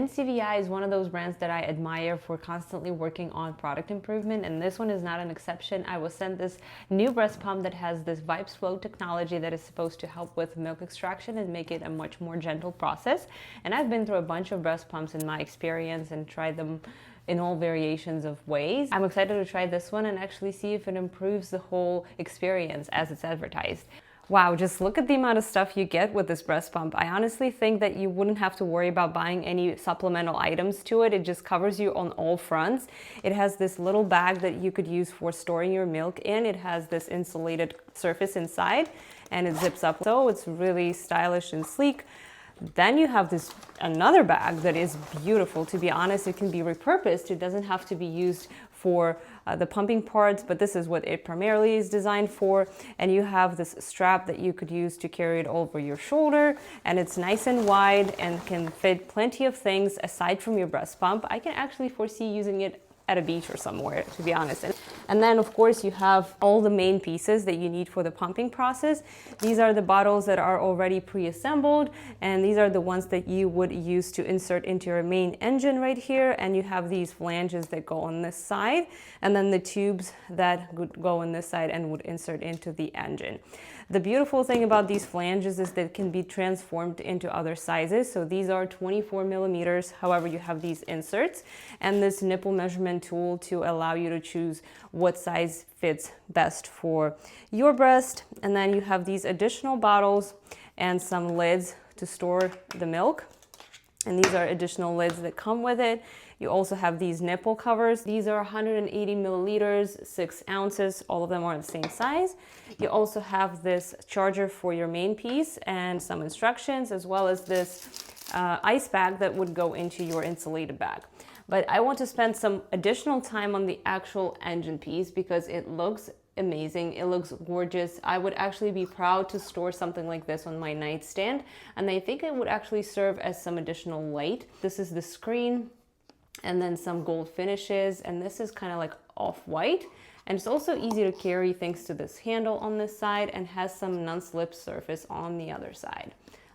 NCVI is one of those brands that I admire for constantly working on product improvement, and this one is not an exception. I was sent this new breast pump that has this VibesFlow technology that is supposed to help with milk extraction and make it a much more gentle process. And I've been through a bunch of breast pumps in my experience and tried them in all variations of ways. I'm excited to try this one and actually see if it improves the whole experience as it's advertised. Wow, just look at the amount of stuff you get with this breast pump. I honestly think that you wouldn't have to worry about buying any supplemental items to it. It just covers you on all fronts. It has this little bag that you could use for storing your milk in. It has this insulated surface inside and it zips up. So it's really stylish and sleek. Then you have this another bag that is beautiful. To be honest, it can be repurposed. It doesn't have to be used for the pumping parts, but this is what it primarily is designed for. And you have this strap that you could use to carry it over your shoulder, and it's nice and wide and can fit plenty of things aside from your breast pump. I can actually foresee using it at a beach or somewhere, to be honest. And then of course you have all the main pieces that you need for the pumping process. These are the bottles that are already pre-assembled, and these are the ones that you would use to insert into your main engine right here. And you have these flanges that go on this side, and then the tubes that would go on this side and would insert into the engine. The beautiful thing about these flanges is that it can be transformed into other sizes. So these are 24 millimeters. However, you have these inserts and this nipple measurement tool to allow you to choose what size fits best for your breast. And then you have these additional bottles and some lids to store the milk. And these are additional lids that come with it. You also have these nipple covers. These are 180 milliliters, 6 ounces. All of them are the same size. You also have this charger for your main piece and some instructions, as well as this ice bag that would go into your insulated bag. But I want to spend some additional time on the actual engine piece because it looks amazing. It looks gorgeous. I would actually be proud to store something like this on my nightstand, and I think it would actually serve as some additional light. This is the screen, and then some gold finishes, and this is kind of like off-white. And it's also easy to carry thanks to this handle on this side, and has some non-slip surface on the other side.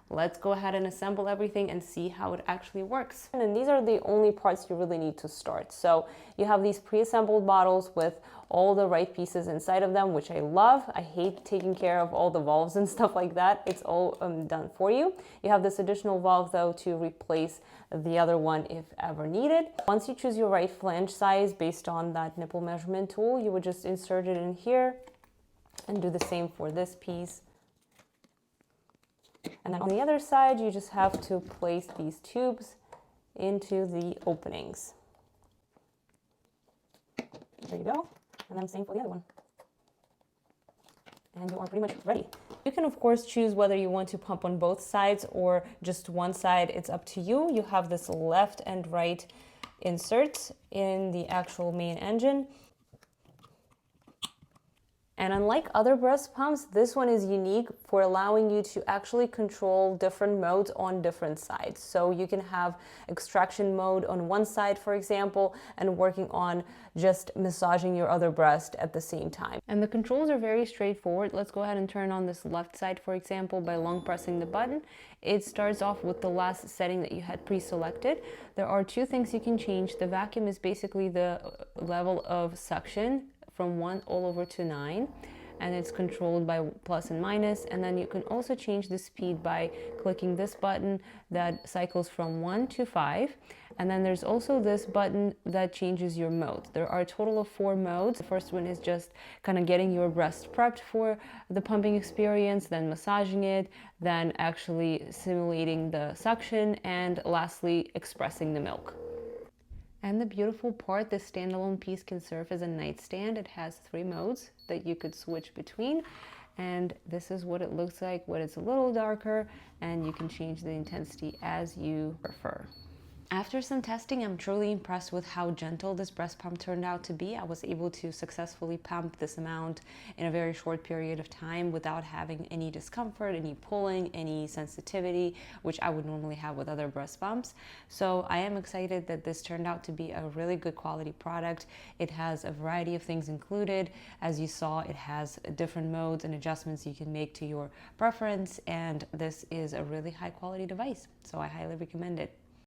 Let's go ahead and assemble everything and see how it actually works. And these are the only parts you really need to start. So you have these pre-assembled bottles with all the right pieces inside of them, which I love. I hate taking care of all the valves and stuff like that. It's all done for you. You have this additional valve though to replace the other one if ever needed. Once you choose your right flange size based on that nipple measurement tool, you would just insert it in here and do the same for this piece. And then on the other side, you just have to place these tubes into the openings. There you go. And then same for the other one. And you are pretty much ready. You can of course choose whether you want to pump on both sides or just one side. It's up to you. You have this left and right inserts in the actual main engine. And unlike other breast pumps, this one is unique for allowing you to actually control different modes on different sides. So you can have extraction mode on one side, for example, and working on just massaging your other breast at the same time. And the controls are very straightforward. Let's go ahead and turn on this left side, for example, by long pressing the button. It starts off with the last setting that you had pre-selected. There are two things you can change. The vacuum is basically the level of suction from 1 all over to 9, and it's controlled by plus and minus. And then you can also change the speed by clicking this button that cycles from 1 to 5. And then there's also this button that changes your mode. There are a total of 4 modes. The first one is just kind of getting your breast prepped for the pumping experience, then massaging it, then actually simulating the suction, and lastly expressing the milk. And the beautiful part, this standalone piece can serve as a nightstand. It has 3 modes that you could switch between. And this is what it looks like when it's a little darker, and you can change the intensity as you prefer. After some testing, I'm truly impressed with how gentle this breast pump turned out to be. I was able to successfully pump this amount in a very short period of time without having any discomfort, any pulling, any sensitivity, which I would normally have with other breast pumps. So I am excited that this turned out to be a really good quality product. It has a variety of things included. As you saw, it has different modes and adjustments you can make to your preference, and this is a really high quality device. So I highly recommend it.